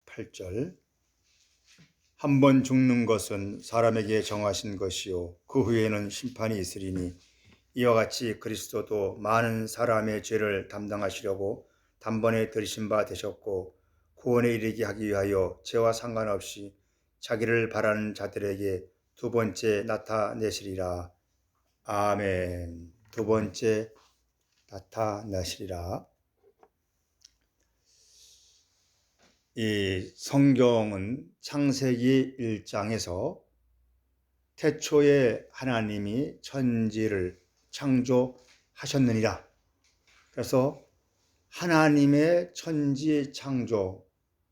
8절 한 번 죽는 것은 사람에게 정하신 것이요 그 후에는 심판이 있으리니 이와 같이 그리스도도 많은 사람의 죄를 담당하시려고 단번에 들이신 바 되셨고 구원에 이르게 하기 위하여 죄와 상관없이 자기를 바라는 자들에게 두 번째 나타내시리라. 아멘. 두 번째 나타나시리라. 이 성경은 창세기 1장에서 태초에 하나님이 천지를 창조하셨느니라. 그래서 하나님의 천지 창조,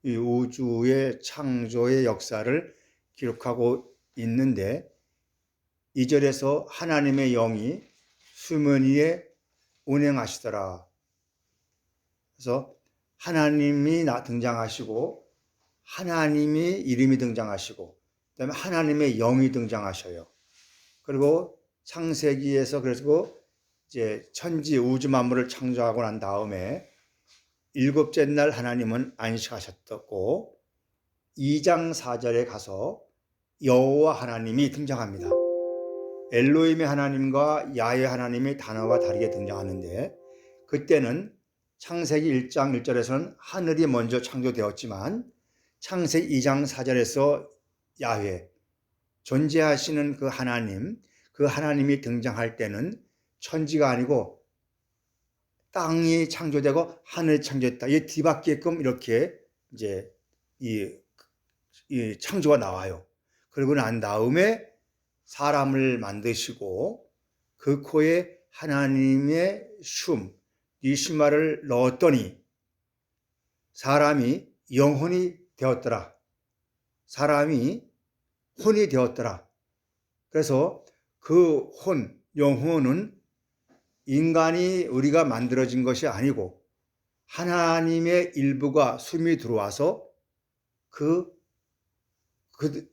이 우주의 창조의 역사를 기록하고 있는데 2절에서 하나님의 영이 수면 위에 운행하시더라. 그래서 하나님이 등장하시고 하나님이 이름이 등장하시고 그다음에 하나님의 영이 등장하셔요. 그리고 창세기에서 그리고 이제 천지 우주 만물을 창조하고 난 다음에 일곱째 날 하나님은 안식하셨고 2장 4절에 가서 여호와 하나님이 등장합니다. 엘로힘의 하나님과 야훼 하나님의 단어가 다르게 등장하는데 그때는 창세기 1장 1절에서는 하늘이 먼저 창조되었지만 창세기 2장 4절에서 야훼, 존재하시는 그 하나님이 등장할 때는 천지가 아니고 땅이 창조되고 하늘이 창조됐다. 이 뒤바뀌게끔 이렇게 이제 이 창조가 나와요. 그리고 난 다음에 사람을 만드시고 그 코에 하나님의 니시마를 넣었더니 사람이 영혼이 되었더라. 사람이 혼이 되었더라. 그래서 그 영혼은 인간이 우리가 만들어진 것이 아니고 하나님의 일부가 숨이 들어와서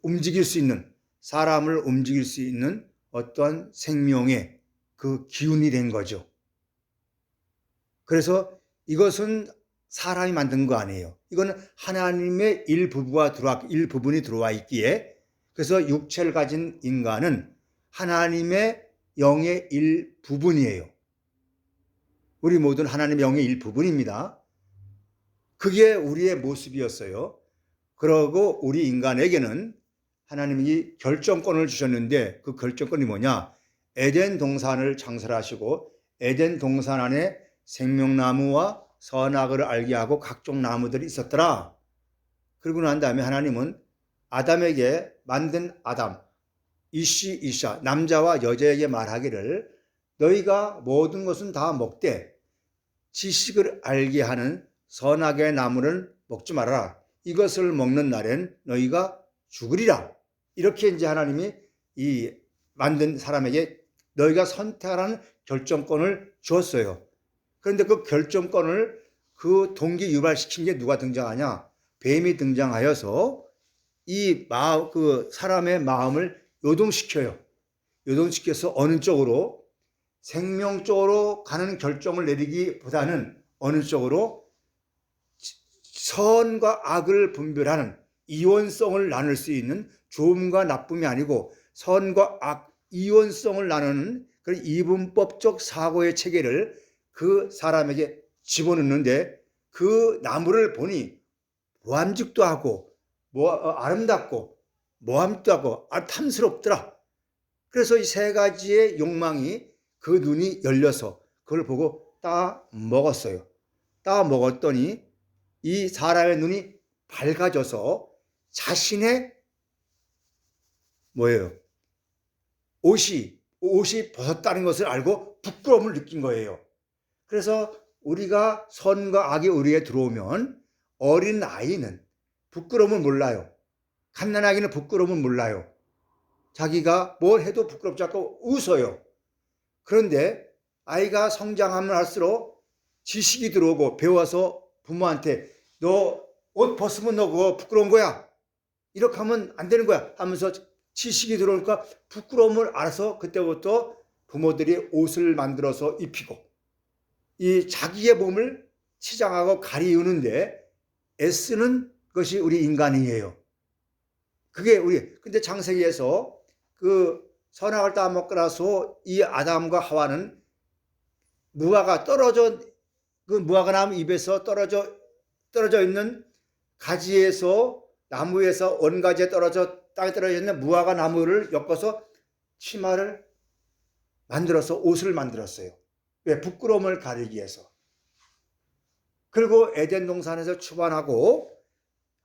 움직일 수 있는 사람을 움직일 수 있는 어떤 생명의 그 기운이 된 거죠. 그래서 이것은 사람이 만든 거 아니에요. 이거는 하나님의 일부분이 들어와 있기에 그래서 육체를 가진 인간은 하나님의 영의 일부분이에요. 우리 모두는 하나님의 영의 일부분입니다. 그게 우리의 모습이었어요. 그러고 우리 인간에게는 하나님이 결정권을 주셨는데 그 결정권이 뭐냐? 에덴 동산을 창설하시고 에덴 동산 안에 생명나무와 선악을 알게 하고 각종 나무들이 있었더라. 그리고 난 다음에 하나님은 아담에게 만든 이샤 남자와 여자에게 말하기를 너희가 모든 것은 다 먹되 지식을 알게 하는 선악의 나무는 먹지 말아라. 이것을 먹는 날엔 너희가 죽으리라. 이렇게 이제 하나님이 이 만든 사람에게 너희가 선택하라는 결정권을 주었어요. 그런데 그 결정권을 그 동기 유발시킨 게 누가 등장하냐? 뱀이 등장하여서 그 사람의 마음을 요동시켜요. 요동시켜서 어느 쪽으로 생명 쪽으로 가는 결정을 내리기보다는 어느 쪽으로 선과 악을 분별하는 이원성을 나눌 수 있는 좋음과 나쁨이 아니고 선과 악, 이원성을 나누는 그런 이분법적 사고의 체계를 그 사람에게 집어넣는데 그 나무를 보니 모함직도 하고 아름답고 모함도 하고 탐스럽더라. 그래서 이 세 가지의 욕망이 그 눈이 열려서 그걸 보고 따 먹었어요. 따 먹었더니 이 사람의 눈이 밝아져서 자신의 옷이 벗었다는 것을 알고 부끄러움을 느낀 거예요. 그래서 우리가 선과 악이 우리에 들어오면 어린 아이는 부끄러움을 몰라요. 갓난아기는 부끄러움을 몰라요. 자기가 뭘 해도 부끄럽지 않고 웃어요. 그런데 아이가 성장하면 할수록 지식이 들어오고 배워서 부모한테 너 옷 벗으면 너 그거 부끄러운 거야. 이렇게 하면 안 되는 거야 하면서 지식이 들어오니까 부끄러움을 알아서 그때부터 부모들이 옷을 만들어서 입히고 이 자기의 몸을 치장하고 가리우는데 애쓰는 것이 우리 인간이에요. 그게 근데 창세기에서 그 선악을 따먹고 나서 이 아담과 하와는 무화과 그 무화과 나무 잎에서 떨어져 있는 가지에서 나무에서 원가지에 땅에 떨어져 있는 무화과 나무를 엮어서 치마를 만들어서 옷을 만들었어요. 왜? 부끄러움을 가리기 위해서. 그리고 에덴 동산에서 출발하고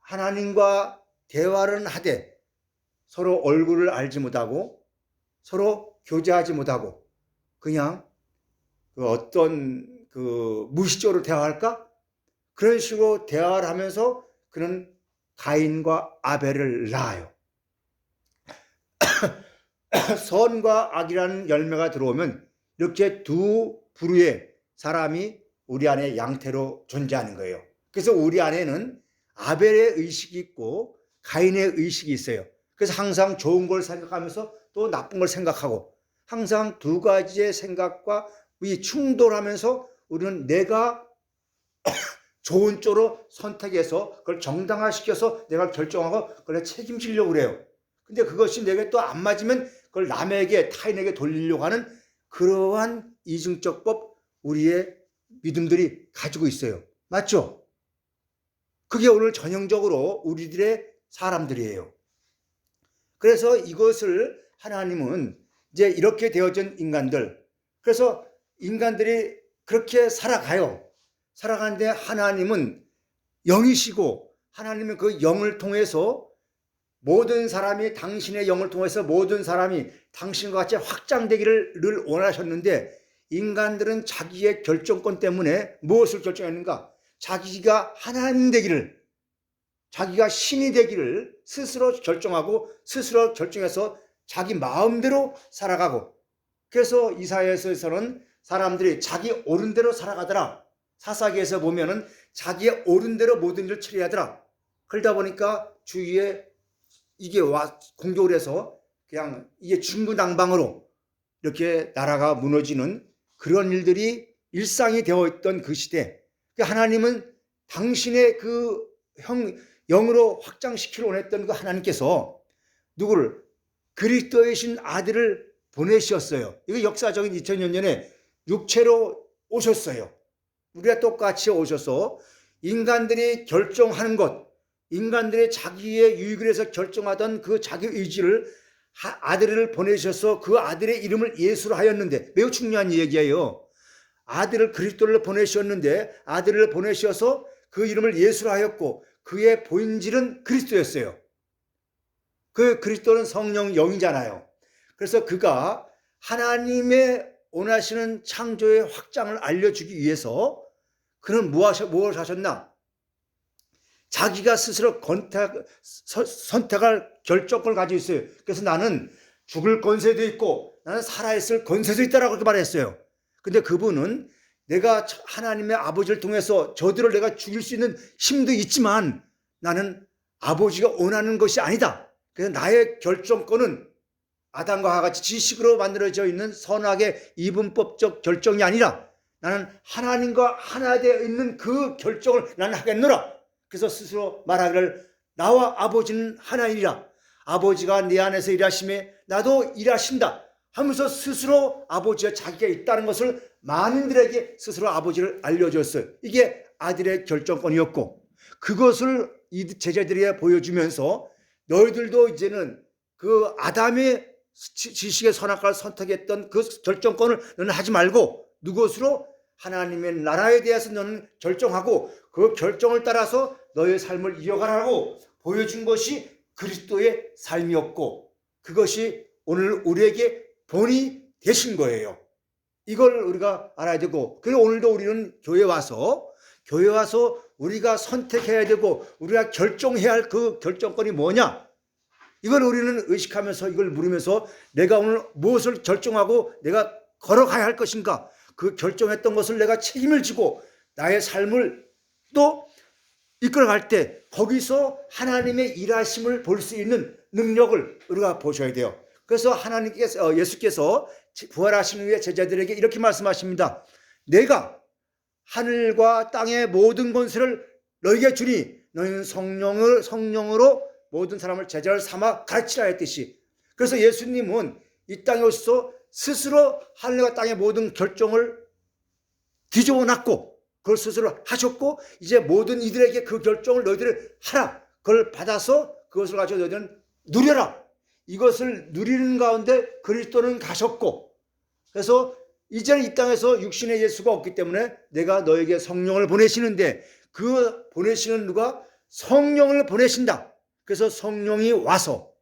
하나님과 대화를 하되 서로 얼굴을 알지 못하고 서로 교제하지 못하고 그냥 어떤 무의식적으로 대화할까? 그런 식으로 대화를 하면서 그는 가인과 아벨을 낳아요. 선과 악이라는 열매가 들어오면 이렇게 두 부류의 사람이 우리 안에 양태로 존재하는 거예요. 그래서 우리 안에는 아벨의 의식이 있고 가인의 의식이 있어요. 그래서 항상 좋은 걸 생각하면서 또 나쁜 걸 생각하고 항상 두 가지의 생각과 이 충돌하면서 우리는 내가 좋은 쪽으로 선택해서 그걸 정당화시켜서 내가 결정하고 그걸 책임지려고 그래요. 근데 그것이 내게 또 안 맞으면 그걸 남에게 타인에게 돌리려고 하는 그러한 이중적법 우리의 믿음들이 가지고 있어요. 맞죠? 그게 오늘 전형적으로 우리들의 사람들이에요. 그래서 이것을 하나님은 이제 이렇게 되어진 인간들, 그래서 인간들이 그렇게 살아가요. 살아가는데 하나님은 영이시고 하나님은 그 영을 통해서 모든 사람이 당신의 영을 통해서 모든 사람이 당신과 같이 확장되기를 늘 원하셨는데 인간들은 자기의 결정권 때문에 무엇을 결정했는가? 자기가 하나님 되기를, 자기가 신이 되기를 스스로 결정하고 스스로 결정해서 자기 마음대로 살아가고, 그래서 이사야서에서는 사람들이 자기 옳은 대로 살아가더라. 사사기에서 보면은 자기의 옳은 대로 모든 일을 처리하더라. 그러다 보니까 주위에 이게 공격을 해서 그냥 이게 중구난방으로 이렇게 나라가 무너지는 그런 일들이 일상이 되어 있던 그 시대, 하나님은 당신의 그 영으로 확장시키려 원했던 그 하나님께서 누구를? 그리스도이신 아들을 보내셨어요. 이거 역사적인 2000년 전에 육체로 오셨어요. 우리가 똑같이 오셔서 인간들이 결정하는 것, 인간들이 자기의 유익을 위해서 결정하던 그 자기 의지를 아들을 보내셔서 그 아들의 이름을 예수로 하였는데, 매우 중요한 얘기예요. 아들을 그리스도를 보내셨는데 아들을 보내셔서 그 이름을 예수로 하였고 그의 본질은 그리스도였어요. 그 그리스도는 성령 영이잖아요. 그래서 그가 하나님의 원하시는 창조의 확장을 알려주기 위해서 그는 무엇을 하셨나? 자기가 스스로 선택할 결정권을 가지고 있어요. 그래서 나는 죽을 권세도 있고 나는 살아있을 권세도 있다라고 그렇게 말했어요. 근데 그분은 내가 하나님의 아버지를 통해서 저들을 내가 죽일 수 있는 힘도 있지만 나는 아버지가 원하는 것이 아니다. 그래서 나의 결정권은 아담과 하와 같이 지식으로 만들어져 있는 선악의 이분법적 결정이 아니라 나는 하나님과 하나 되어 있는 그 결정을 나는 하겠노라. 그래서 스스로 말하기를 나와 아버지는 하나이라. 아버지가 내 안에서 일하심에 나도 일하신다 하면서 스스로 아버지와 자기가 있다는 것을 많은들에게 스스로 아버지를 알려줬어요. 이게 아들의 결정권이었고 그것을 이 제자들에게 보여주면서 너희들도 이제는 그 아담의 지식의 선악과를 선택했던 그 결정권을 너는 하지 말고 누구로? 하나님의 나라에 대해서 너는 결정하고 그 결정을 따라서 너의 삶을 이어가라고 보여준 것이 그리스도의 삶이었고 그것이 오늘 우리에게 본이 되신 거예요. 이걸 우리가 알아야 되고, 그리고 오늘도 우리는 교회에 와서 우리가 선택해야 되고 우리가 결정해야 할 그 결정권이 뭐냐? 이걸 우리는 의식하면서 이걸 물으면서 내가 오늘 무엇을 결정하고 내가 걸어가야 할 것인가? 그 결정했던 것을 내가 책임을 지고 나의 삶을 또 이끌어갈 때 거기서 하나님의 일하심을 볼 수 있는 능력을 우리가 보셔야 돼요. 그래서 예수께서 부활하신 후에 제자들에게 이렇게 말씀하십니다. 내가 하늘과 땅의 모든 권세를 너에게 주니 너희는 성령으로 모든 사람을 제자를 삼아 가르치라 했듯이, 그래서 예수님은 이 땅에 오셔서 스스로 하늘과 땅의 모든 결정을 뒤집어 놨고 그걸 스스로 하셨고, 이제 모든 이들에게 그 결정을 너희들이 하라, 그걸 받아서 그것을 가지고 너희들은 누려라, 이것을 누리는 가운데 그리스도는 가셨고, 그래서 이제는 이 땅에서 육신의 예수가 없기 때문에 내가 너에게 성령을 보내시는데, 그 보내시는 누가? 성령을 보내신다. 그래서 성령이 와서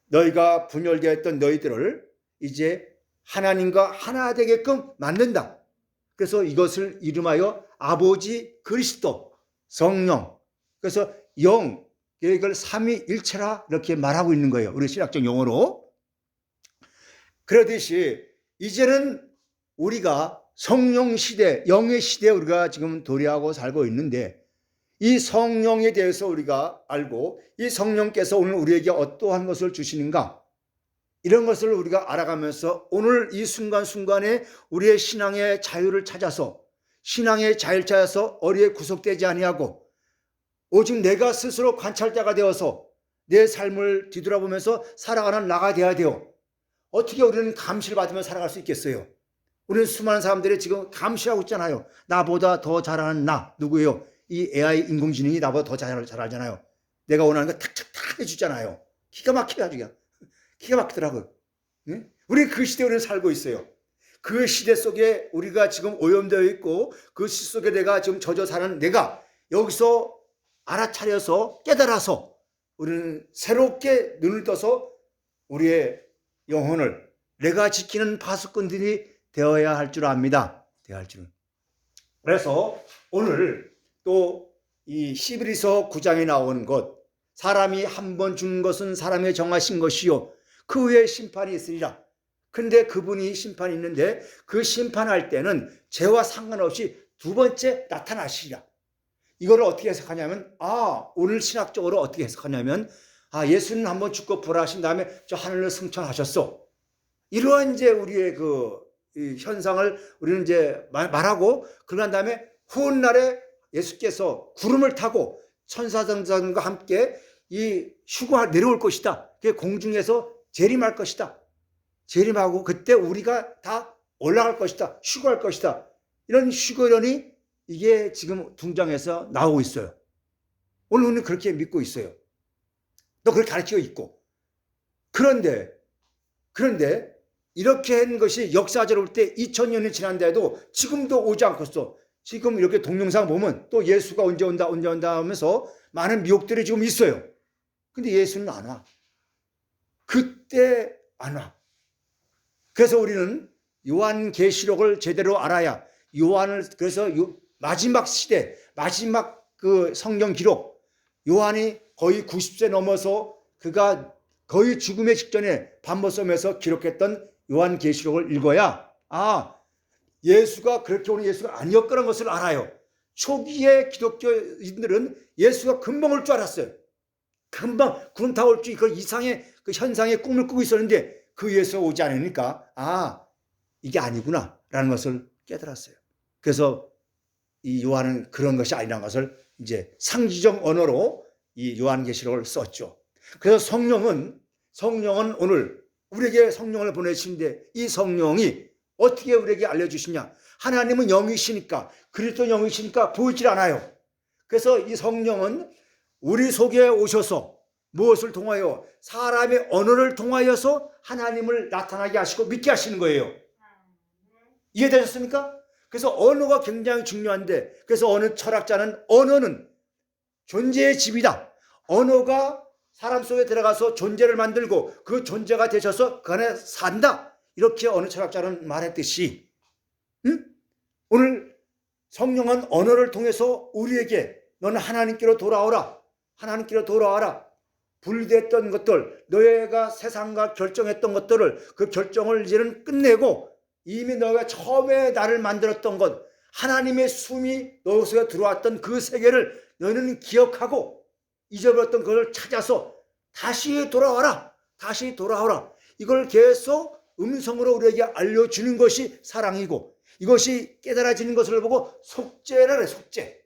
너희가 분열되어 있던 너희들을 이제 하나님과 하나 되게끔 만든다. 그래서 이것을 이름하여 아버지, 그리스도, 성령, 그래서 영, 이걸 삼위일체라 이렇게 말하고 있는 거예요, 우리 신학적 용어로. 그러듯이 이제는 우리가 성령 시대, 영의 시대에 우리가 지금 도래하고 살고 있는데, 이 성령에 대해서 우리가 알고 이 성령께서 오늘 우리에게 어떠한 것을 주시는가, 이런 것을 우리가 알아가면서 오늘 이 순간순간에 우리의 신앙의 자유를 찾아서, 신앙의 자유를 찾아서 어리에 구속되지 아니하고 오직 내가 스스로 관찰자가 되어서 내 삶을 뒤돌아보면서 살아가는 나가 되어야 돼요. 어떻게 우리는 감시를 받으며 살아갈 수 있겠어요? 우리는 수많은 사람들이 지금 감시하고 있잖아요. 나보다 더 잘하는 나, 누구예요? 이 AI 인공지능이 나보다 더 잘하잖아요. 내가 원하는 거 탁탁탁 해주잖아요. 기가 막히게 아주 그냥. 기가 막히더라고요. 응? 우리 그 시대에 우리는 살고 있어요. 그 시대 속에 우리가 지금 오염되어 있고 그 시대 속에 내가 지금 젖어 사는 내가 여기서 알아차려서 깨달아서 우리는 새롭게 눈을 떠서 우리의 영혼을 내가 지키는 파수꾼들이 되어야 할 줄 압니다. 되어야 할 줄은. 그래서 오늘 또 이 히브리서 9장에 나오는 것, 사람이 한 번 죽는 것은 사람의 정하신 것이요 그 후에 심판이 있으리라. 근데 그분이 심판이 있는데 그 심판할 때는 죄와 상관없이 두 번째 나타나시리라. 이거를 어떻게 해석하냐면, 오늘 신학적으로 어떻게 해석하냐면, 예수는 한번 죽고 부활하신 다음에 저 하늘로 승천하셨어. 이러한 이제 우리의 이 현상을 우리는 이제 말하고, 그러고 다음에 후원날에 예수께서 구름을 타고 천사장과 함께 이 휴가 내려올 것이다. 그게 공중에서 재림할 것이다. 재림하고 그때 우리가 다 올라갈 것이다. 휴거할 것이다. 이런 휴거론이 이게 지금 둥장에서 나오고 있어요. 오늘 우리는 그렇게 믿고 있어요. 또 그렇게 가르치고 있고. 그런데 이렇게 한 것이 역사적으로 볼 때 2000년이 지난데도 지금도 오지 않겠어. 지금 이렇게 동영상 보면 또 예수가 언제 온다 하면서 많은 미혹들이 지금 있어요. 근데 예수는 안 와. 그때 안 와. 그래서 우리는 요한계시록을 제대로 알아야, 그래서 마지막 시대, 마지막 그 성경 기록, 요한이 거의 90세 넘어서 그가 거의 죽음의 직전에 반모섬에서 기록했던 요한계시록을 읽어야 예수가 그렇게 오는 예수가 아니었다는 것을 알아요. 초기의 기독교인들은 예수가 금방 올 줄 알았어요. 금방 구름 타고 올 줄, 그 이상의 그 현상의 꿈을 꾸고 있었는데 그 예수가 오지 않으니까 이게 아니구나 라는 것을 깨달았어요. 그래서 이 요한은 그런 것이 아니라는 것을 이제 상징적 언어로 이 요한계시록을 썼죠. 그래서 성령은 오늘 우리에게 성령을 보내시는데, 이 성령이 어떻게 우리에게 알려주시냐? 하나님은 영이시니까, 그리스도 영이시니까 보이질 않아요. 그래서 이 성령은 우리 속에 오셔서 무엇을 통하여? 사람의 언어를 통하여서 하나님을 나타나게 하시고 믿게 하시는 거예요. 이해되셨습니까? 그래서 언어가 굉장히 중요한데, 그래서 어느 철학자는 언어는 존재의 집이다. 언어가 사람 속에 들어가서 존재를 만들고 그 존재가 되셔서 그 안에 산다. 이렇게 어느 철학자는 말했듯이, 오늘 성령은 언어를 통해서 우리에게 너는 하나님께로 돌아오라. 하나님께로 돌아와라. 분리됐던 것들, 너희가 세상과 결정했던 것들을, 그 결정을 이제는 끝내고 이미 너희가 처음에 나를 만들었던 것, 하나님의 숨이 너 속에 들어왔던 그 세계를 너희는 기억하고 잊어버렸던 것을 찾아서 다시 돌아와라. 다시 돌아오라. 이걸 계속 음성으로 우리에게 알려주는 것이 사랑이고, 이것이 깨달아지는 것을 보고 속죄라 그래, 속죄.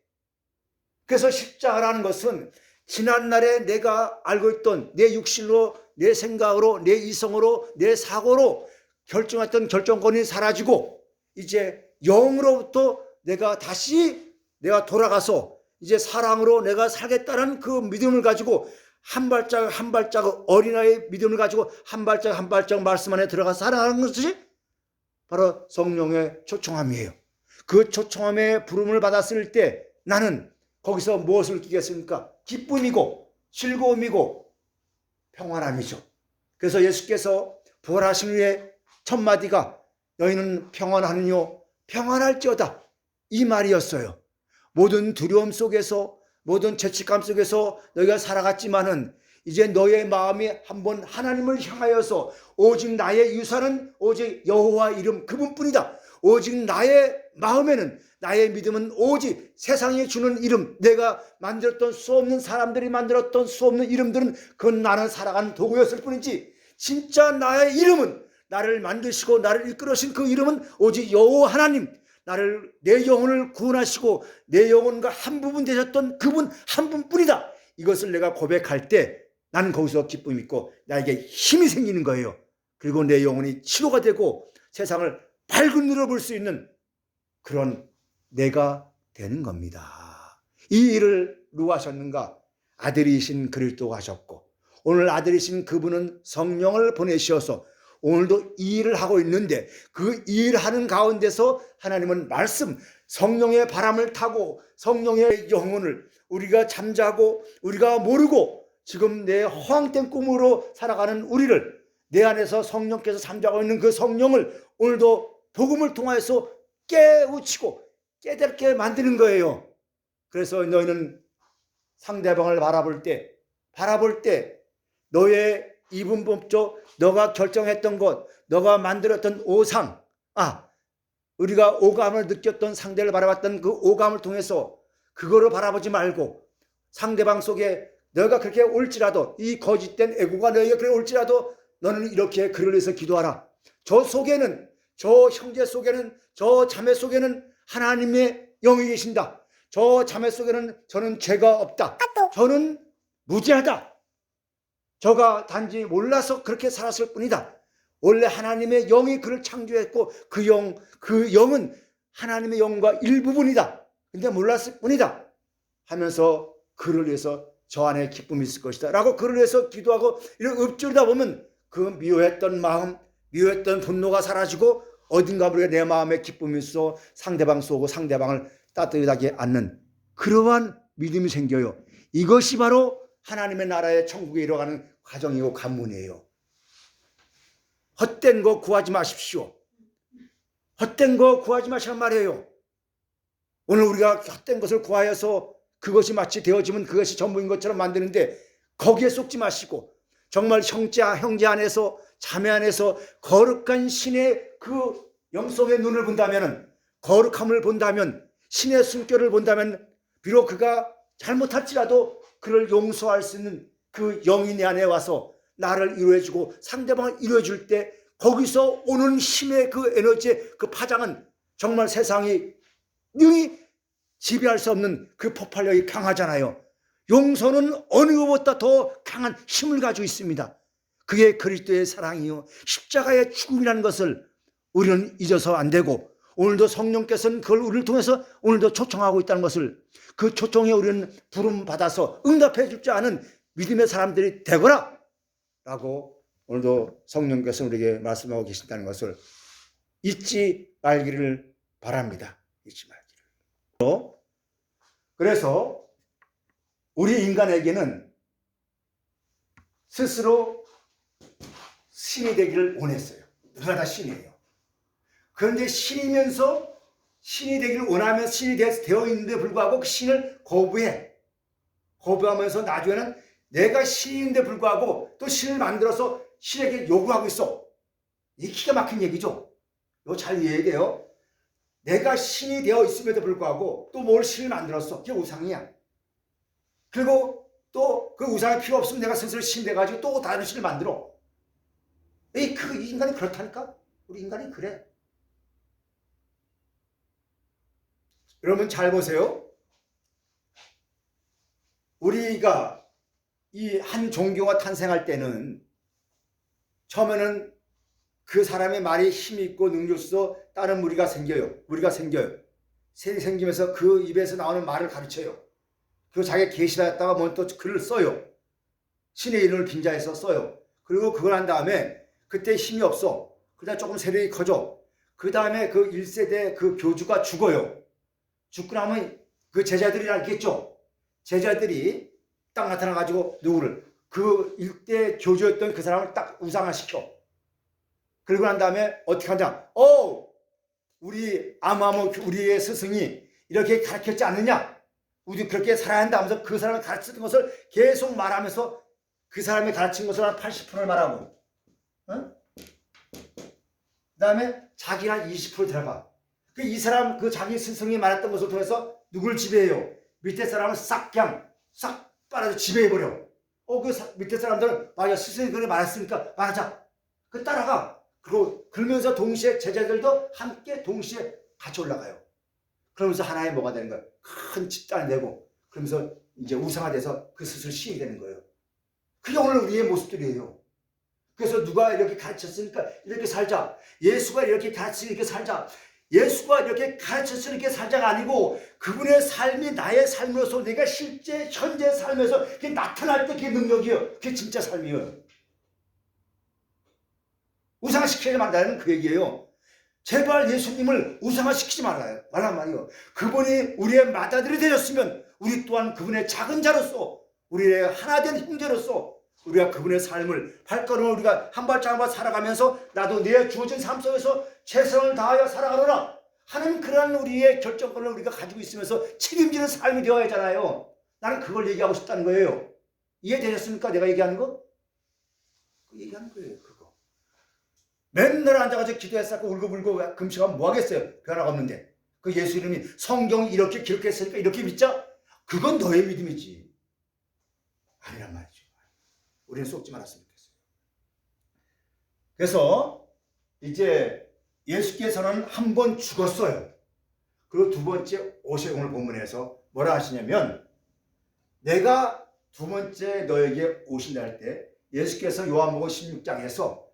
그래서 십자가라는 것은 지난날에 내가 알고 있던 내 육신으로, 내 생각으로, 내 이성으로, 내 사고로 결정했던 결정권이 사라지고 이제 영으로부터 내가 다시 내가 돌아가서 이제 사랑으로 내가 살겠다는 그 믿음을 가지고 한 발짝 한 발짝 어린아이의 믿음을 가지고 한 발짝 한 발짝 말씀 안에 들어가서 살아가는 것이 바로 성령의 초청함이에요. 그 초청함의 부름을 받았을 때 나는 거기서 무엇을 느끼겠습니까? 기쁨이고 즐거움이고 평안함이죠. 그래서 예수께서 부활하신 후에 첫 마디가 너희는 평안하느뇨 평안할지어다 이 말이었어요. 모든 두려움 속에서 모든 죄책감 속에서 너희가 살아갔지만은 이제 너의 마음이 한번 하나님을 향하여서 오직 나의 유산은 오직 여호와 이름 그분뿐이다. 오직 나의 마음에는 나의 믿음은 오직 세상이 주는 이름, 내가 만들었던 수 없는 사람들이 만들었던 수 없는 이름들은 그건 나는 살아가는 도구였을 뿐이지 진짜 나의 이름은 나를 만드시고 나를 이끌으신 그 이름은 오직 여호와 하나님, 나를 내 영혼을 구원하시고 내 영혼과 한 부분 되셨던 그분 한 분뿐이다. 이것을 내가 고백할 때 나는 거기서 기쁨이 있고 나에게 힘이 생기는 거예요. 그리고 내 영혼이 치료가 되고 세상을 밝은 눈으로 볼 수 있는 그런 내가 되는 겁니다. 이 일을 누가 하셨는가? 아들이신 그리스도가 하셨고 오늘 아들이신 그분은 성령을 보내셔서 오늘도 이 일을 하고 있는데 그 일하는 가운데서 하나님은 말씀, 성령의 바람을 타고 성령의 영혼을 우리가 잠자고 우리가 모르고 지금 내 허황된 꿈으로 살아가는 우리를 내 안에서 성령께서 잠자고 있는 그 성령을 오늘도 복음을 통해서 깨우치고 깨닫게 만드는 거예요. 그래서 너희는 상대방을 바라볼 때 너의 이분법적 너가 결정했던 것, 너가 만들었던 오상, 우리가 오감을 느꼈던 상대를 바라봤던 그 오감을 통해서 그거를 바라보지 말고 상대방 속에 너가 그렇게 올지라도 이 거짓된 애고가 너에게 그래 올지라도 너는 이렇게 그를 위해서 기도하라. 저 속에는 저 형제 속에는 저 자매 속에는 하나님의 영이 계신다. 저 자매 속에는 저는 죄가 없다. 저는 무죄하다. 저가 단지 몰라서 그렇게 살았을 뿐이다. 원래 하나님의 영이 그를 창조했고 그 영은 하나님의 영과 일부분이다. 근데 몰랐을 뿐이다. 하면서 그를 위해서 저 안에 기쁨이 있을 것이다. 라고 그를 위해서 기도하고 이렇게 읊조리다 보면 그 미워했던 마음, 미워했던 분노가 사라지고 어딘가 모르게 내 마음에 기쁨이 있어 상대방 쏘고 상대방을 따뜻하게 안는 그러한 믿음이 생겨요. 이것이 바로 하나님의 나라의 천국에 이뤄가는 과정이고 관문이에요. 헛된 거 구하지 마십시오. 헛된 거 구하지 마시란 말이에요. 오늘 우리가 헛된 것을 구하여서 그것이 마치 되어지면 그것이 전부인 것처럼 만드는데 거기에 속지 마시고 정말 형제 안에서 자매 안에서 거룩한 신의 그 영성의 눈을 본다면 거룩함을 본다면 신의 숨결을 본다면 비록 그가 잘못할지라도 그를 용서할 수 있는 그 영이 내 안에 와서 나를 이루어주고 상대방을 이루어줄 때 거기서 오는 힘의 그 에너지의 그 파장은 정말 세상이 능히 지배할 수 없는 그 폭발력이 강하잖아요. 용서는 어느 것보다 더 강한 힘을 가지고 있습니다. 그게 그리스도의 사랑이요 십자가의 죽음이라는 것을 우리는 잊어서 안 되고 오늘도 성령께서는 그걸 우리를 통해서 오늘도 초청하고 있다는 것을 그 초청에 우리는 부름 받아서 응답해 줄 줄 아는 믿음의 사람들이 되거라 라고 오늘도 성령께서 우리에게 말씀하고 계신다는 것을 잊지 말기를 바랍니다. 잊지 말기를. 그래서 우리 인간에게는 스스로 신이 되기를 원했어요. 누가 다 신이에요. 그런데 신이면서 신이 되기를 원하면 신이 되어 있는데 불구하고 그 신을 거부하면서 나중에는 내가 신인데 불구하고 또 신을 만들어서 신에게 요구하고 있어. 이게 기가 막힌 얘기죠. 이거 잘 이해해야 돼요. 내가 신이 되어 있음에도 불구하고 또 뭘 신을 만들었어. 그게 우상이야. 그리고 또 그 우상이 필요 없으면 내가 스스로 신 돼가지고 또 다른 신을 만들어. 그 인간이 그렇다니까? 우리 인간이 그래. 여러분 잘 보세요. 우리가 이 한 종교가 탄생할 때는 처음에는 그 사람의 말이 힘이 있고 능력 있어 다른 무리가 생겨요. 생기면서 그 입에서 나오는 말을 가르쳐요. 그리고 자기가 계시받았다가 뭐 또 글을 써요. 신의 이름을 빙자해서 써요. 그리고 그걸 한 다음에 그때 힘이 없어. 그다음 조금 세력이 커져. 그 다음에 그 1세대 그 교주가 죽어요. 죽고 나면 그 제자들이 알겠죠. 제자들이 딱 나타나가지고 누구를 그 일대 교주였던 그 사람을 딱 우상화시켜. 그리고 난 다음에 어떻게 하냐. 우리 우리의 스승이 이렇게 가르쳤지 않느냐. 우리 그렇게 살아야 한다 하면서 그 사람이 가르쳤던 것을 계속 말하면서 그 사람이 가르친 것을 한 80%를 말하고, 그 다음에 자기가 20% 들어가. 이 사람, 그 자기 스승이 말했던 것을 통해서 누굴 지배해요? 밑에 사람을 싹 빨아서 지배해버려. 밑에 사람들은 맞아, 스승이 그렇게 말했으니까 말하자. 따라가. 그러면서 동시에 제자들도 함께 동시에 같이 올라가요. 그러면서 하나의 뭐가 되는 거예요? 큰 집단이 되고, 그러면서 이제 우상화돼서 그 스스로 시행이 되는 거예요. 그게 오늘 우리의 모습들이에요. 그래서 누가 이렇게 가르쳤으니까 이렇게 살자. 예수가 이렇게 가르치니까 이렇게 살자. 예수가 이렇게 가르쳤으니까 이렇게 살자가 아니고 그분의 삶이 나의 삶으로서 내가 실제 현재 삶에서 그게 나타날 때 그게 능력이에요. 그게 진짜 삶이에요. 우상화시키지 말라는 그 얘기예요. 제발 예수님을 우상화시키지 말란 말이에요. 그분이 우리의 맏아들이 되셨으면 우리 또한 그분의 작은 자로서 우리의 하나된 형제로서 우리가 그분의 삶을 발걸음을 우리가 한 발짝 한 발 살아가면서 나도 내 주어진 삶 속에서 최선을 다하여 살아가노라 하는 그런 우리의 결정권을 우리가 가지고 있으면서 책임지는 삶이 되어야 하잖아요. 나는 그걸 얘기하고 싶다는 거예요. 이해되셨습니까? 내가 얘기하는 거? 그 얘기하는 거예요. 그거. 맨날 앉아가지고 기도했었고 울고불고 금식하면 뭐 하겠어요? 변화가 없는데. 그 예수 이름이 성경이 이렇게 기록했으니까 이렇게 믿자? 그건 너의 믿음이지. 아니란 말이죠. 우리는 속지 말았으면 좋겠어요. 그래서 이제 예수께서는 한 번 죽었어요. 그리고 두 번째 오셔 오늘 본문에서 뭐라 하시냐면 내가 두 번째 너에게 오신다 할 때 예수께서 요한복음 16장에서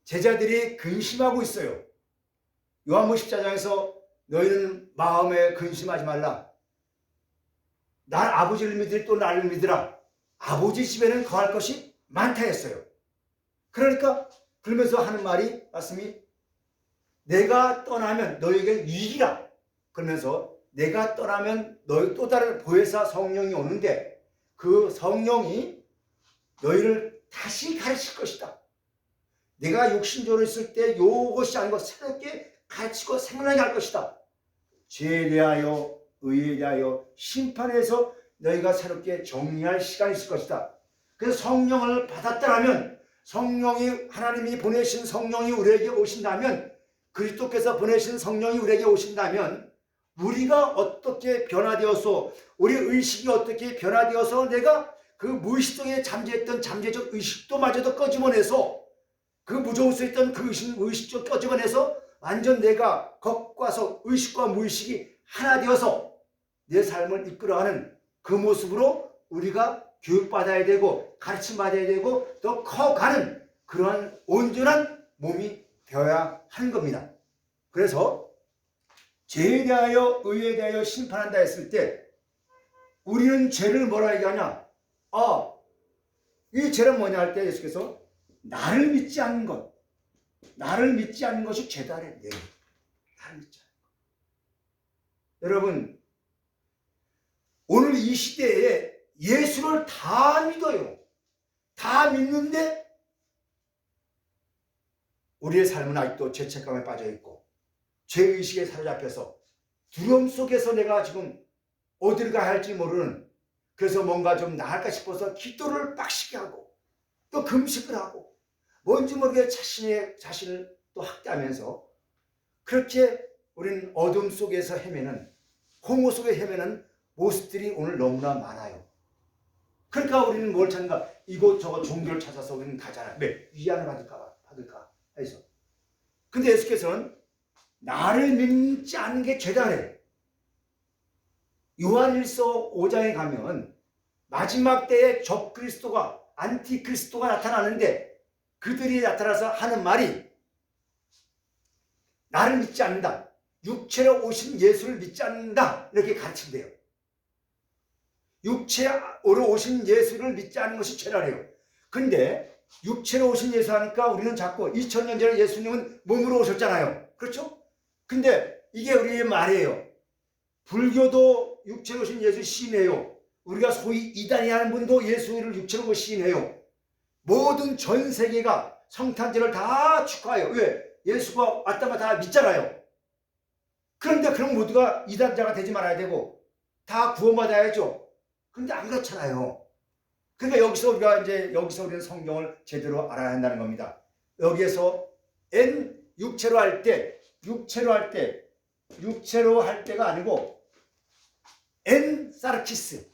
제자들이 근심하고 있어요. 요한복음 14장에서 너희는 마음에 근심하지 말라. 난 아버지를 믿으니 또 나를 믿으라. 아버지 집에는 거할 것이 많다 했어요. 그러면서 하는 말이 말씀이 내가 떠나면 너에게 유익이라. 그러면서 내가 떠나면 너희 또 다른 보혜사 성령이 오는데 그 성령이 너희를 다시 가르칠 것이다. 내가 육신적으로 있을 때 요것이 아니고 새롭게 가르치고 생각나게 할 것이다. 죄에 대하여 의에 대하여 심판에서 너희가 새롭게 정리할 시간이 있을 것이다. 그래서 성령을 받았다면 성령이 하나님이 보내신 성령이 우리에게 오신다면 그리스도께서 보내신 성령이 우리에게 오신다면 우리가 어떻게 변화되어서 우리 의식이 어떻게 변화되어서 내가 그 무의식 속에 잠재했던 잠재적 의식도 마저도 끄집어내서 그 무조건 있던 그 의식도 끄집어내서 완전 내가 겉과 속 의식과 무의식이 하나 되어서 내 삶을 이끌어가는 그 모습으로 우리가 교육받아야 되고 가르침받아야 되고 또 커가는 그러한 온전한 몸이 되어야 하는 겁니다. 그래서 죄에 대하여 의에 대하여 심판한다 했을 때 우리는 죄를 뭐라 얘기하냐? 이 죄는 뭐냐 할 때 예수께서 나를 믿지 않는 것. 나를 믿지 않는 것이 죄다 그래. 네. 나를 믿지 않는 것. 여러분 오늘 이 시대에 예수를 다 믿어요. 다 믿는데 우리의 삶은 아직도 죄책감에 빠져있고 죄의식에 사로잡혀서 두려움 속에서 내가 지금 어디를 가야 할지 모르는 그래서 뭔가 좀 나을까 싶어서 기도를 빡시게 하고 또 금식을 하고 뭔지 모르게 자신을 또 학대하면서 그렇게 우리는 어둠 속에서 헤매는 공허 속에 헤매는 모습들이 오늘 너무나 많아요. 그러니까 우리는 뭘 찾는가? 이곳저곳 종교를 찾아서 우리는 가잖아요. 왜? 위안을 받을까 해서. 근데 예수께서는 나를 믿지 않는 게 죄다 그래. 요한일서 5장에 가면 마지막 때에 적그리스도가 안티크리스도가 나타나는데 그들이 나타나서 하는 말이 나를 믿지 않는다. 육체로 오신 예수를 믿지 않는다. 이렇게 가르친대요. 육체로 오신 예수를 믿지 않는 것이 죄라래요. 근데 육체로 오신 예수 하니까 우리는 자꾸 2000년 전에 예수님은 몸으로 오셨잖아요. 그렇죠? 근데 이게 우리의 말이에요. 불교도 육체로 오신 예수 시인해요. 우리가 소위 이단이 하는 분도 예수를 육체로 시인해요. 모든 전 세계가 성탄절을 다 축하해요. 왜? 예수가 왔다가 다 믿잖아요. 그런데 그럼 모두가 이단자가 되지 말아야 되고 다 구원받아야죠. 그런데 안 그렇잖아요. 그러니까 여기서 우리는 성경을 제대로 알아야 한다는 겁니다. 여기에서 육체로 할 때가 아니고 사르키스,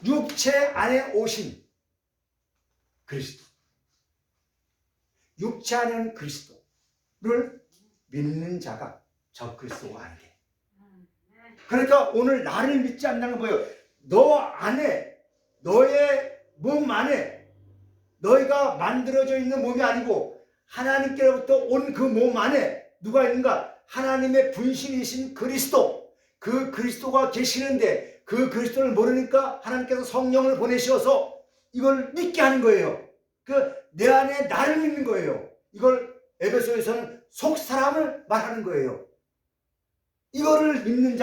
육체 안에 오신 그리스도, 육체 안에 그리스도를 믿는 자가 적그리스도가 아니래. 그러니까 오늘 나를 믿지 않는 건 뭐예요? 너 안에, 너의 몸 안에, 너희가 만들어져 있는 몸이 아니고 하나님께로부터 온 그 몸 안에 누가 있는가? 하나님의 분신이신 그리스도, 그 그리스도가 계시는데 그 그리스도를 모르니까 하나님께서 성령을 보내셔서 이걸 믿게 하는 거예요. 내 안에 나를 믿는 거예요. 이걸 에베소에서는 속 사람을 말하는 거예요. 이걸 믿는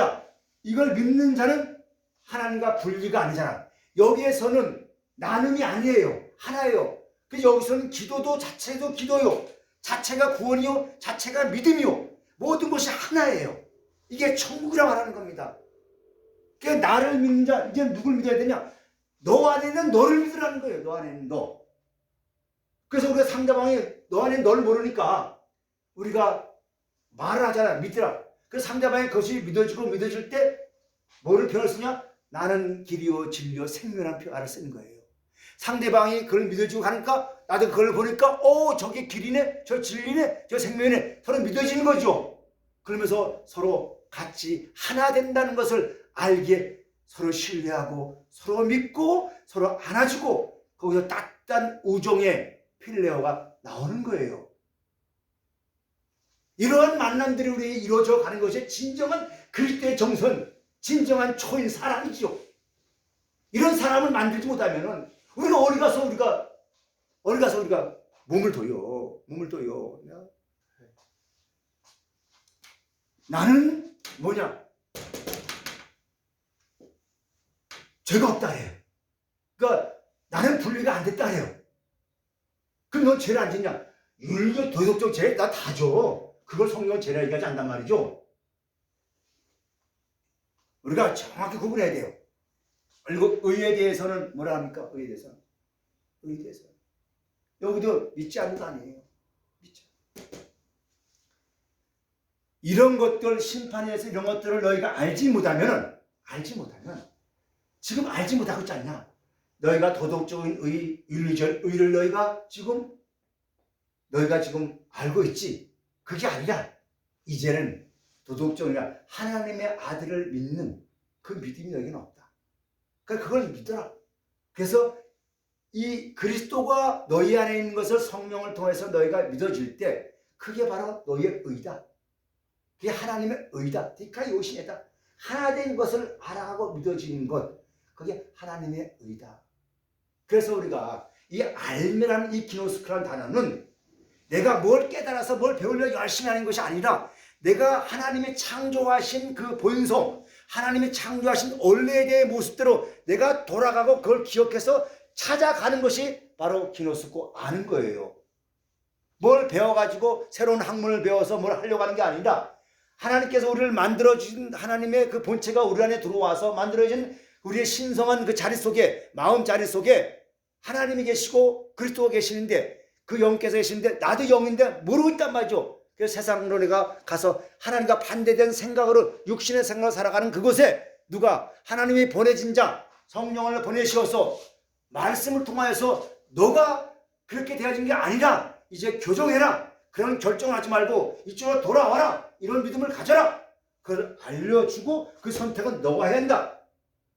자는 하나님과 분리가 아니잖아. 여기에서는 나눔이 아니에요. 하나예요. 그래서 여기서는 기도도 자체도 기도요. 자체가 구원이요. 자체가 믿음이요. 모든 것이 하나예요. 이게 천국이라 말하는 겁니다. 그러니까 나를 믿는 자, 이제 누굴 믿어야 되냐? 너 안에 있는 너를 믿으라는 거예요. 너 안에 있는 너. 그래서 우리가 상대방이 너 안에 너를 모르니까 우리가 말을 하잖아. 믿으라. 그래서 상대방이 그것이 믿어질 때 뭐를 표현을 쓰냐? 나는 길이요 진리요 생명이라는 표현을 쓰는 거예요. 상대방이 그걸 믿어주고 가니까 나도 그걸 보니까 저게 길이네, 저 진리네, 저 생명이네. 서로 믿어지는 거죠. 그러면서 서로 같이 하나 된다는 것을 알게 서로 신뢰하고 서로 믿고 서로 안아주고 거기서 따뜻한 우정의 필레어가 나오는 거예요. 이러한 만남들이 우리 이루어져 가는 것이 진정한 그리스도의 정선, 진정한 초인 사랑이죠. 이런 사람을 만들지 못하면은 우리가 어디 가서 우리가 몸을 둬요. 나는 뭐냐? 죄가 없다 해요. 그러니까 나는 분리가 안 됐다 해요. 그럼 넌 죄를 안 짓냐? 율교, 도덕적 죄 나 다 줘. 그걸 성경은 죄라 얘기하지 않단 말이죠. 우리가 정확히 구분해야 돼요. 그리고 의에 대해서는 뭐라 합니까? 의에 대해서는. 여기도 믿지 않는 거 아니에요. 믿죠. 이런 것들, 심판에서 이런 것들을 너희가 알지 못하면 지금 알지 못하고 있지 않냐? 너희가 도덕적인 의, 윤리적 의를 너희가 지금 알고 있지. 그게 아니라 이제는 도덕적인 하나님의 아들을 믿는 그 믿음이 너희는 없다. 그러니까 그걸 믿어라. 그래서 이 그리스도가 너희 안에 있는 것을 성령을 통해서 너희가 믿어질 때 그게 바로 너희의 의다. 그게 하나님의 의다. 디카이오시에다. 하나 된 것을 알아가고 믿어지는 것. 그게 하나님의 의다. 그래서 우리가 이 알미라는 이 기노스크라는 단어는 내가 뭘 깨달아서 뭘 배우려고 열심히 하는 것이 아니라 내가 하나님이 창조하신 그 본성, 하나님이 창조하신 원래에 대한 모습대로 내가 돌아가고 그걸 기억해서 찾아가는 것이 바로 기노스코 아는 거예요. 뭘 배워가지고 새로운 학문을 배워서 뭘 하려고 하는 게 아니라 하나님께서 우리를 만들어주신 하나님의 그 본체가 우리 안에 들어와서 만들어진 우리의 신성한 그 자리 속에, 마음 자리 속에 하나님이 계시고 그리스도가 계시는데 그 영께서 계시는데 나도 영인데 모르고 있단 말이죠. 그래서 세상으로 내가 가서 하나님과 반대된 생각으로 육신의 생각으로 살아가는 그곳에 누가 하나님이 보내진 자 성령을 보내시어서 말씀을 통하여서 너가 그렇게 되어진 게 아니라 이제 교정해라. 그런 결정을 하지 말고 이쪽으로 돌아와라. 이런 믿음을 가져라. 그걸 알려주고 그 선택은 너가 해야 한다.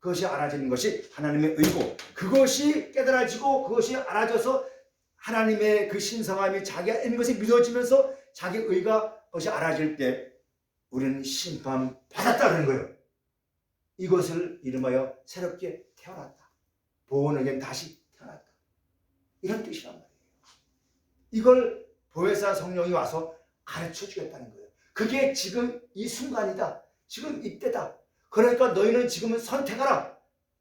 그것이 알아지는 것이 하나님의 의고, 그것이 깨달아지고 그것이 알아져서 하나님의 그 신성함이 자기가 있는 것이 믿어지면서 자기 의가 그것이 알아질 때 우리는 심판받았다는 거예요. 이것을 이름하여 새롭게 태어났다. 보온에게 다시 태어났다. 이런 뜻이란 말이에요. 이걸 보혜사 성령이 와서 가르쳐 주겠다는 거예요. 그게 지금 이 순간이다. 지금 이때다. 그러니까 너희는 지금은 선택하라.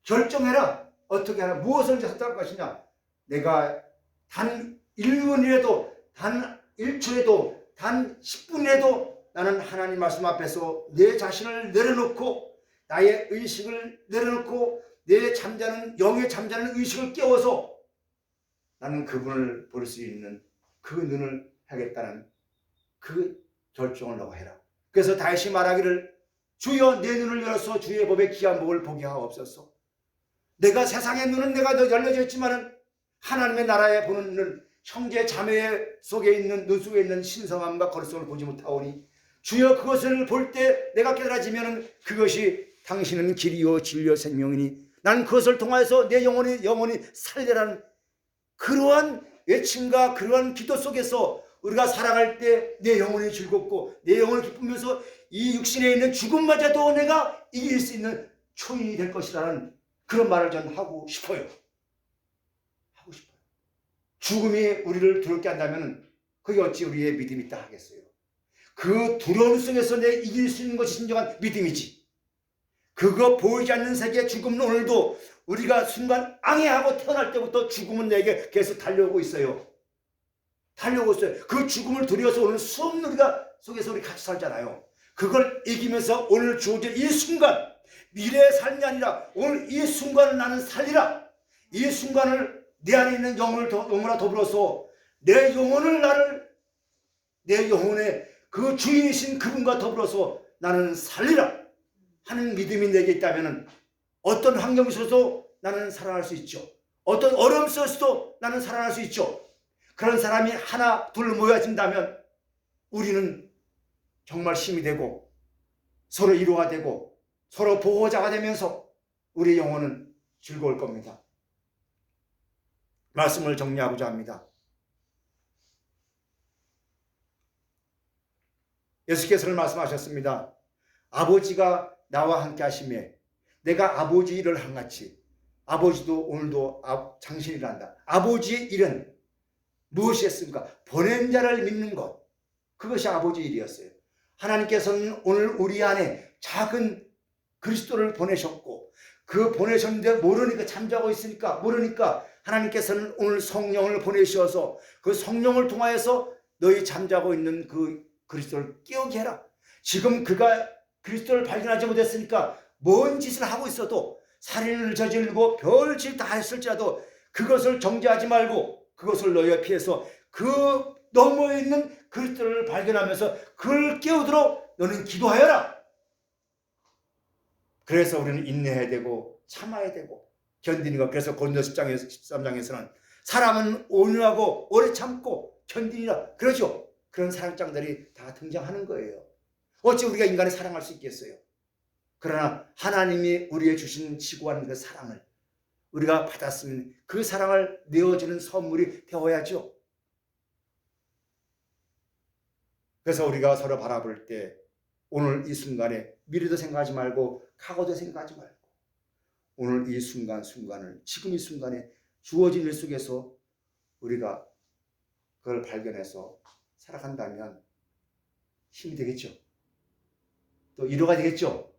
결정해라. 어떻게 하라. 무엇을 선택할 것이냐. 내가 단 1분이라도 단 1초라도 단 10분이라도 나는 하나님 말씀 앞에서 내 자신을 내려놓고 나의 의식을 내려놓고 내 잠자는 영의 잠자는 의식을 깨워서 나는 그분을 볼 수 있는 그 눈을 하겠다는 그 결정을 너가 해라. 그래서 다시 말하기를 주여 내 눈을 열어서 주의 법의 귀한 복을 보게 하옵소서. 내가 세상의 눈은 내가 열려져 있지만은 하나님의 나라에 보는 눈, 형제 자매 속에 있는 눈 속에 있는 신성함과 거룩성을 보지 못하오니 주여 그것을 볼 때 내가 깨달아지면 그것이 당신은 길이요 진리요 생명이니 나는 그것을 통하여서 내 영혼이 살리라는 그러한 외침과 그러한 기도 속에서 우리가 살아갈 때 내 영혼이 즐겁고 내 영혼을 기쁘면서 이 육신에 있는 죽음마저도 내가 이길 수 있는 초인이 될 것이라는 그런 말을 저는 하고 싶어요. 죽음이 우리를 두렵게 한다면 그게 어찌 우리의 믿음이 있다 하겠어요. 그 두려움 속에서 내 이길 수 있는 것이 진정한 믿음이지. 그거 보이지 않는 세계 죽음은 오늘도 우리가 순간 앙해하고 태어날 때부터 죽음은 내게 계속 달려오고 있어요. 그 죽음을 두려워서 오늘 수없는 우리가 속에서 우리 같이 살잖아요. 그걸 이기면서 오늘 주어질 이 순간, 미래의 삶이 아니라 오늘 이 순간을 나는 살리라. 이 순간을 내 안에 있는 영혼과 더불어서 내 영혼의 그 주인이신 그분과 더불어서 나는 살리라 하는 믿음이 내게 있다면 어떤 환경 속에서도 나는 살아날 수 있죠. 어떤 어려움 속에서도 나는 살아날 수 있죠. 그런 사람이 하나 둘 모여진다면 우리는 정말 힘이 되고 서로 위로가 되고 서로 보호자가 되면서 우리 영혼은 즐거울 겁니다. 말씀을 정리하고자 합니다. 예수께서는 말씀하셨습니다. 아버지가 나와 함께 하시며 내가 아버지 일을 한같이 아버지도 오늘도 장신이란다. 아버지의 일은 무엇이었습니까? 보낸 자를 믿는 것. 그것이 아버지 일이었어요. 하나님께서는 오늘 우리 안에 작은 그리스도를 보내셨고 그 보내셨는데 모르니까 잠자고 있으니까 모르니까 하나님께서는 오늘 성령을 보내셔서 그 성령을 통하여서 너희 잠자고 있는 그 그리스도를 깨우게 해라. 지금 그가 그리스도를 발견하지 못했으니까 뭔 짓을 하고 있어도 살인을 저지르고 별짓 다 했을지라도 그것을 정죄하지 말고 그것을 너희가 피해서 그 너머에 있는 그리스도를 발견하면서 그를 깨우도록 너는 기도하여라. 그래서 우리는 인내해야 되고 참아야 되고 견디는 것. 그래서 고린도서 13장에서는 사람은 온유하고 오래 참고 견디니라 그러죠. 그런 사랑장들이 다 등장하는 거예요. 어찌 우리가 인간을 사랑할 수 있겠어요? 그러나 하나님이 우리에게 주신 지구하는 그 사랑을 우리가 받았으면 그 사랑을 내어주는 선물이 되어야죠. 그래서 우리가 서로 바라볼 때 오늘 이 순간에 미래도 생각하지 말고 과거도 생각하지 말고 오늘 이 순간을 지금 이 순간에 주어진 일 속에서 우리가 그걸 발견해서 살아간다면 힘이 되겠죠. 또 위로가 되겠죠.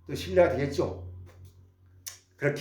또 신뢰가 되겠죠.